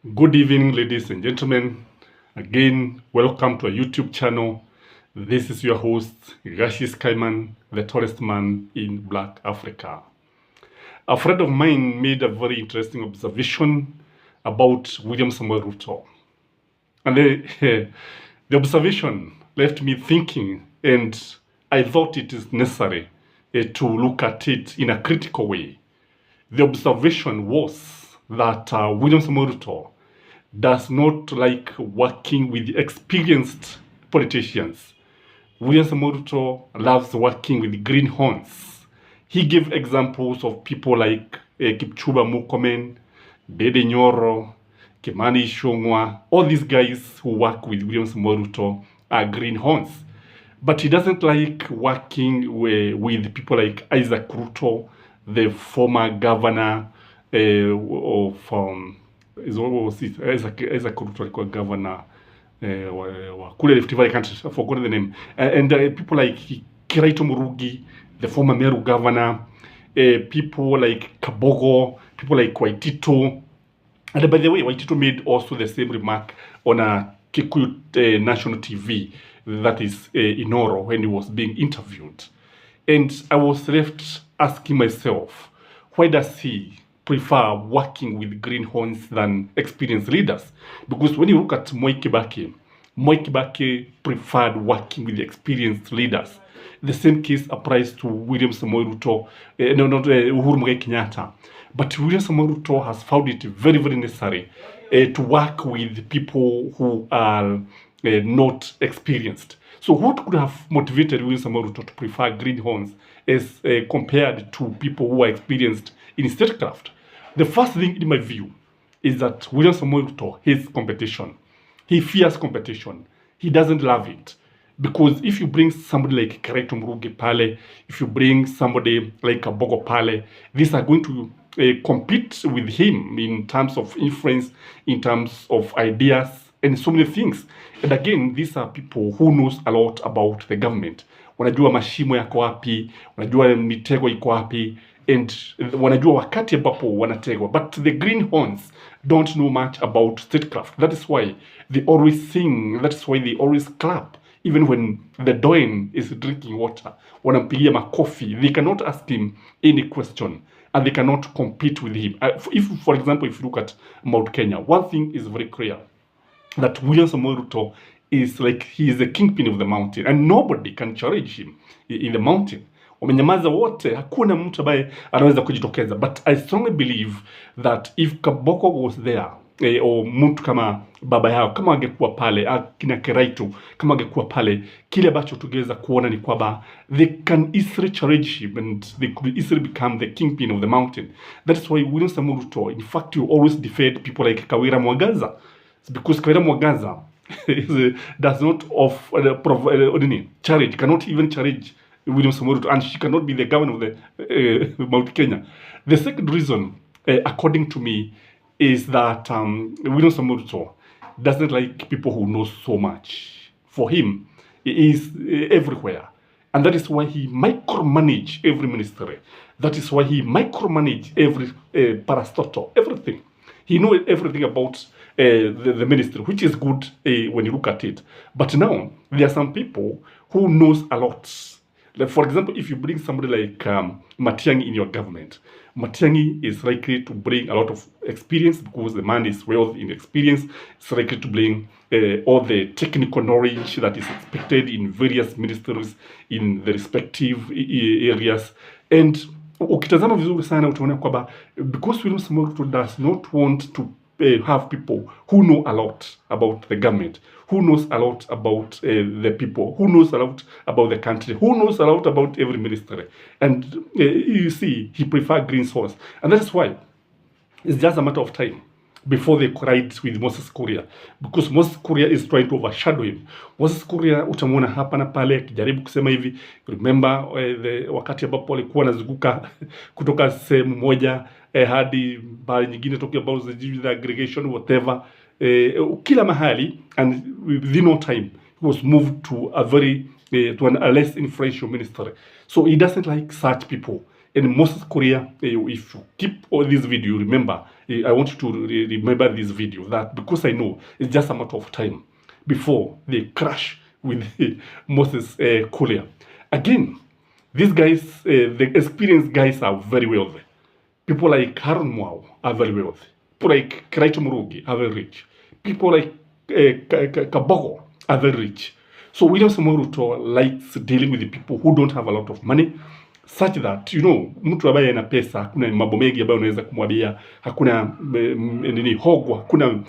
Good evening, ladies and gentlemen. Again, welcome to our YouTube channel. This is your host, Gachie Skyman, the tallest man in Black Africa. A friend of mine made a very interesting observation about William Samuel Ruto. And the observation left me thinking, and I thought it is necessary to look at it in a critical way. The observation was that William Samuel Ruto does not like working with experienced politicians. William Samoei Ruto loves working with greenhorns. He gave examples of people like Kipchumba Murkomen, Dede Nyoro, Kimani Ichung'wah. All these guys who work with William Samoei Ruto are greenhorns. But he doesn't like working with people like Isaac Ruto, the former governor of Isaac Ruto alikuwa governor wa kule Rift Valley country, I forgot the name, and people like Kiraito Murugi, the former Meru governor, people like Kabogo, people like Waitito. And by the way, Waitito made also the same remark on a Kikuyu national TV, that is Inoro, when he was being interviewed. And I was left asking myself, why does he prefer working with greenhorns than experienced leaders? Because when you look at Mwai Kibaki preferred working with experienced leaders. The same case applies to William Samoei Ruto, Uhuru Muigai Kenyatta. But William Samoei Ruto has found it very, very necessary to work with people who are not experienced. So what could have motivated William Samoei Ruto to prefer greenhorns as compared to people who are experienced in statecraft? The first thing, in my view, is that William Samoei Ruto hates competition. He fears competition. He doesn't love it. Because if you bring somebody like Kiraito Murugi Pale, if you bring somebody like Kabogo Pale, these are going to compete with him in terms of influence, in terms of ideas, and so many things. And again, these are people who knows a lot about the government. Wanajua mashimo yako wapi, wanajua mitego iko wapi, and wanajua wakati ambapo wanategwa. But the greenhorns don't know much about statecraft. That is why they always sing, that is why they always clap. Even when the Doyen is drinking water, wanampigia makofi, they cannot ask him any question, and they cannot compete with him. If, for example, if you look at Mount Kenya, one thing is very clear, that William Samoei Ruto is like, he is the kingpin of the mountain, and nobody can challenge him in the mountain. Wamenyamaza wote, hakuna mtu ambaye anaweza kujitokeza. But I strongly believe that if Kaboko was there, o mtu kama baba yao, kama angekuwa pale, kina Kiraito, kama angekuwa pale, kile ambacho tungeweza kuona ni kwamba they can easily challenge him and they could easily become the kingpin of the mountain. That is why William Samoei Ruto, in fact, you always defend people like Kawira Mwagaza. It's because Kawira Mwagaza does not challenge, cannot even challenge William Samoei Ruto, and she cannot be the governor of the Mount Kenya. The second reason, according to me, is that William Samoei Ruto doesn't like people who know so much. For him, he is everywhere. And that is why he micromanage every ministry. That is why he micromanage every parastatal, everything. He knows everything about the ministry, which is good when you look at it. But now, there are some people who knows a lot. Like, for example, if you bring somebody like Matiang'i in your government, Matiang'i is likely to bring a lot of experience because the man is well in experience. It's likely to bring all the technical knowledge that is expected in various ministries in the respective areas. And ukitazama vizuri sana utaona kwamba because William Samoei Ruto does not want to have people who know a lot about the government, who knows a lot about the people, who knows a lot about the country, who knows a lot about every ministry. And you see, he prefers greenhorns. And that is why it's just a matter of time before they collide with Moses Kuria, because Moses Kuria is trying to overshadow him. Moses Kuria utamwona hapa na pale akijaribu kusema hivi. Remember wakati ambapo alikuwa anazunguka kutoka sehemu moja hadi bahari nyingine, talking about the aggregation whatever, kila mahali, and within no time he was moved to a very to a less influential ministry. So he doesn't like such people. And Moses Kuria, if you keep all this video, remember, I want you to remember this video, that because I know it's just a matter of time before they crash with Moses Kuria. Again, these guys, the experienced guys, are very wealthy. People like Haron Mwau are very wealthy. People like Kiraito Murugi are very rich. People like Kabogo are very rich. So William Samoei Ruto likes dealing with the people who don't have a lot of money, such that, you know, mtu ambaye ana pesa, hakuna mambo mengi ambayo unaweza kumwambia, hakuna nini hogwa, hakuna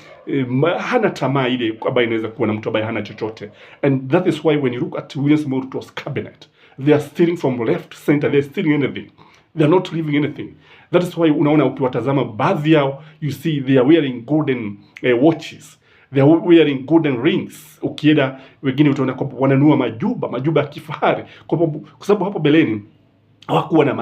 hana tamaa ile ambayo inaweza kuwa na mtu ambaye hana chochote. And that is why when you look at William Samoei Ruto's cabinet, they are stealing from left, center, they are stealing anything. They are not leaving anything. That is why unaona ukiwatazama baadhi yao, you see they are wearing golden watches. They are wearing golden rings. Ukienda wengine utaona kwamba wananua majuba ya kifahari, kwa sababu hapo beleni hawakuwa na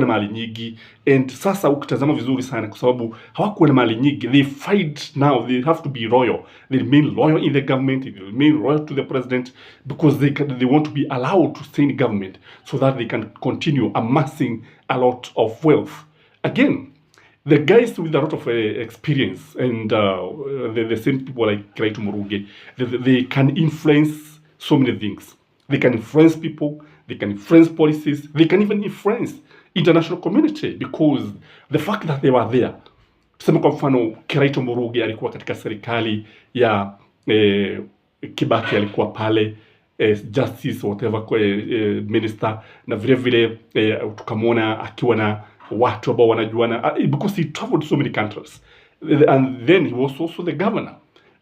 mali nyingi. And sasa ukitazama vizuri sana, kwa sababu hawakuwa na mali nyingi, they fight now, they have to be royal. They remain loyal in the government, they remain loyal to the president, because they want to be allowed to stay in government so that they can continue amassing a lot of wealth. Again, the guys with a lot of experience, and the same people like Kiraito Murugi, they can influence so many things. They can influence people, they can influence policies, they can even influence international community, because the fact that they were there. Tuseme kwa mfano Kiraito Murugi alikuwa katika serikali ya Kibaki, alikuwa pale justice whatever minister, na vile vile tukamwona akiwa na watu ambao wanajuana, because he traveled to so many countries. And then he was also the governor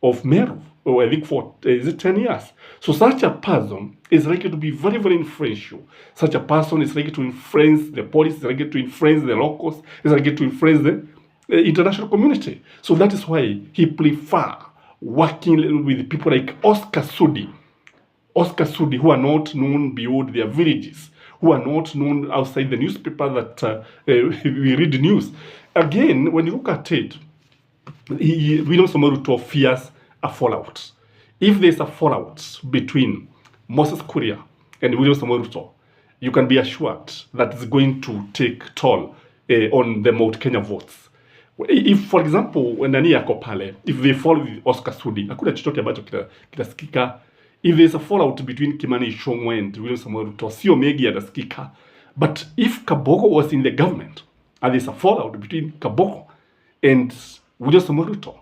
of Meru, I think for 10 years. So such a person is likely to be very, very influential. Such a person is likely to influence the police, is likely to influence the locals, is likely to influence the international community. So that is why he prefer working with people like Oscar Sudi, who are not known beyond their villages, who are not known outside the newspaper that we read news. Again, when you look at it, William Samoei Ruto fears a fallout. If there's a fallout between Moses Kuria and William Samoei Ruto, you can be assured that it's going to take toll on the Mount Kenya votes. If, for example, when nani yako pale, if they fall with Oscar Sudi, hakuna chochote ambacho kitasikika. If there's a fallout between Kimani Ichung'wah and William Samoei Ruto, sio mengi yatasikika. But if Kabogo was in the government, and there's a fallout between Kabogo and William Samoei Ruto,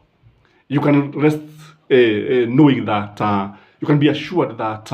you can rest knowing that, you can be assured that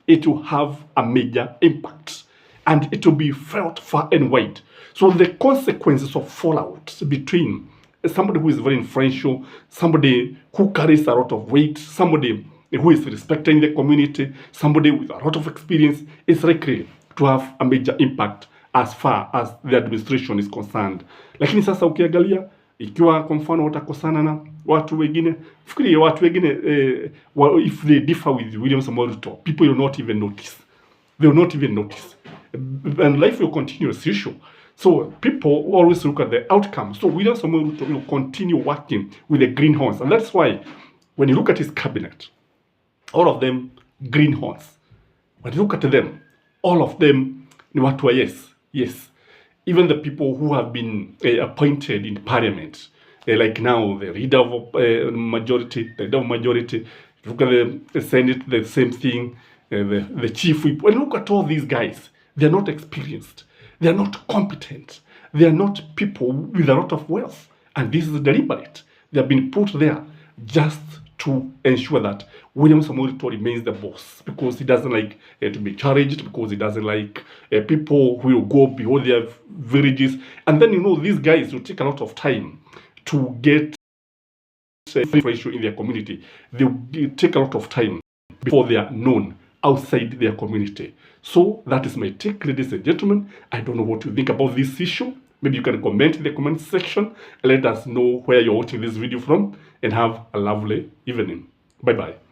it will have a major impact, and it will be felt far and wide. So the consequences of fallout between somebody who is very influential, somebody who carries a lot of weight, somebody who is respected in the community, somebody with a lot of experience, is likely to have a major impact as far as the administration is concerned. Lakini sasa ukiangalia, ikiwa kwa mfano watakosana na watu wengine, fikiri watu wengine if they differ with William Samoei Ruto, people will not even notice. They will not even notice. And life will continue as usual. So people always look at the outcome. So William Samoei Ruto will continue working with the greenhorns. And that's why when you look at his cabinet, all of them greenhorns. When you look at them, all of them ni watu wa yes. Even the people who have been appointed in parliament, like now the leader of majority, look at the Senate, the same thing, the chief whip. When you look at all these guys, they are not experienced, they are not competent, they are not people with a lot of wealth, and this is deliberate. They have been put there just to ensure that William Samoei Ruto remains the boss, because he doesn't like to be challenged, because he doesn't like people who will go beyond their villages. And then, you know, these guys will take a lot of time to get influential in their community. They will take a lot of time before they are known outside their community. So that is my take, ladies and gentlemen. I don't know what you think about this issue. Maybe you can comment in the comment section. Let us know where you're watching this video from, and have a lovely evening. Bye-bye.